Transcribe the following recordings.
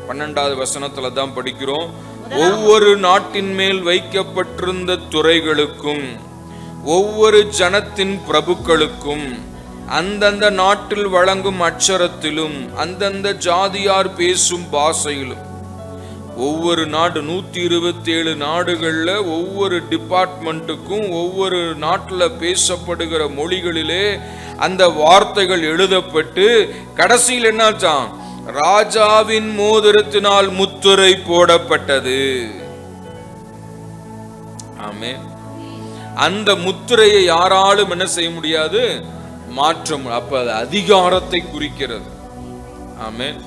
12வது வசனத்துல தான் படிக்கிறோம். ஒவ்வொரு நாட்டின் மேல் வைக்கப்பட்டிருந்த துறைகளுக்கும் ஒவ்வொரு ஜனத்தின் பிரபுக்களுக்கும் அந்தந்த நாட்டில் வழங்கும் அட்சரத்திலும் அந்தந்த ஜாதியார் பேசும் பாஷையிலும், ஒவ்வொரு நாடு 127 நாடுகள்ல ஒவ்வொரு டிபார்ட்மெண்ட்டுக்கும் ஒவ்வொரு நாட்டுல பேசப்படுகிற மொழிகளிலே அந்த வார்த்தைகள் எழுதப்பட்டு கடைசியில் என்னாச்சாம், ராஜாவின் மோதிரத்தினால் முத்திரை போடப்பட்டது. ஆமென். அந்த முத்திரையை யாராலும் என்ன செய்ய முடியாது, மாற்றம். அப்ப அது அதிகாரத்தை குறிக்கிறது. ஆமென்.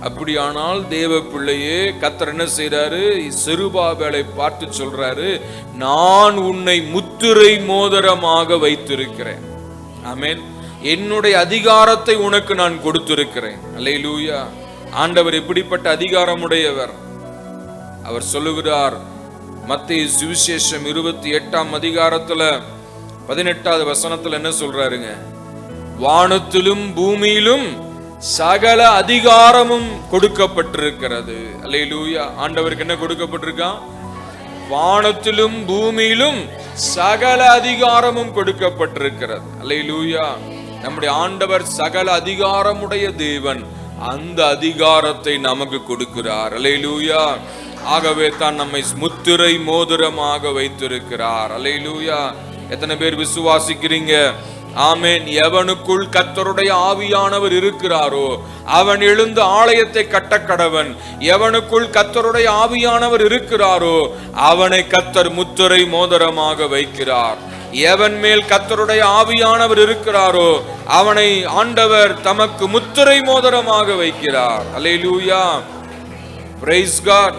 அப்படியானால் தேவ பிள்ளையே, கர்த்தர் என்ன செய்றாரு, செருபாபேலை பார்த்து சொல்றாரு, நான் உன்னை முத்திரை மோதிரமாக வைத்திருக்கிறேன். ஆமென். என்னுடைய அதிகாரத்தை உனக்கு நான் கொடுத்திருக்கிறேன். அல்லேலூயா. ஆண்டவர் எப்படிப்பட்ட அதிகாரம் உடையவர்? அவர் சொல்லுகிறார், மத்தேயு சுவிசேஷம் 28ஆம் அதிகாரத்துல 18வது வசனத்துல என்ன சொல்றாருங்க, வானத்திலும் பூமியிலும் சகல அதிகாரமும் கொடுக்கப்பட்டிருக்கிறது. அல்லேலூயா. ஆண்டவருக்கு என்ன கொடுக்கப்பட்டிருக்கான்? வானத்திலும் பூமியிலும் சகல அதிகாரமும் கொடுக்கப்பட்டிருக்கிறது. அல்லேலூயா. நம்முடைய ஆண்டவர் சகல அதிகாரமுடைய தேவன். அந்த அதிகாரத்தை நமக்கு கொடுக்கிறார். அல்லேலூயா. ஆகவே தான் நம்மை முத்திரை மோதிரமாக வைத்திருக்கிறார். அல்லேலூயா. எத்தனை பேர் விசுவாசிக்கிறீங்க? ஆமென். எவனுக்குள் கர்த்தருடைய ஆவியானவர் இருக்கிறாரோ அவன் எழுந்து ஆலயத்தை கட்டக்கடவன். எவனுக்குள் கர்த்தருடைய ஆவியானவர் இருக்கிறாரோ அவனை கர்த்தர் முத்திரை மோதிரமாக வைக்கிறார். எவன் மேல் கர்த்தருடைய ஆவியானவர் இருக்கிறாரோ அவனை ஆண்டவர் தமக்கு முத்திரை மோதிரமாக வைக்கிறார். அல்லேலூயா. Praise God.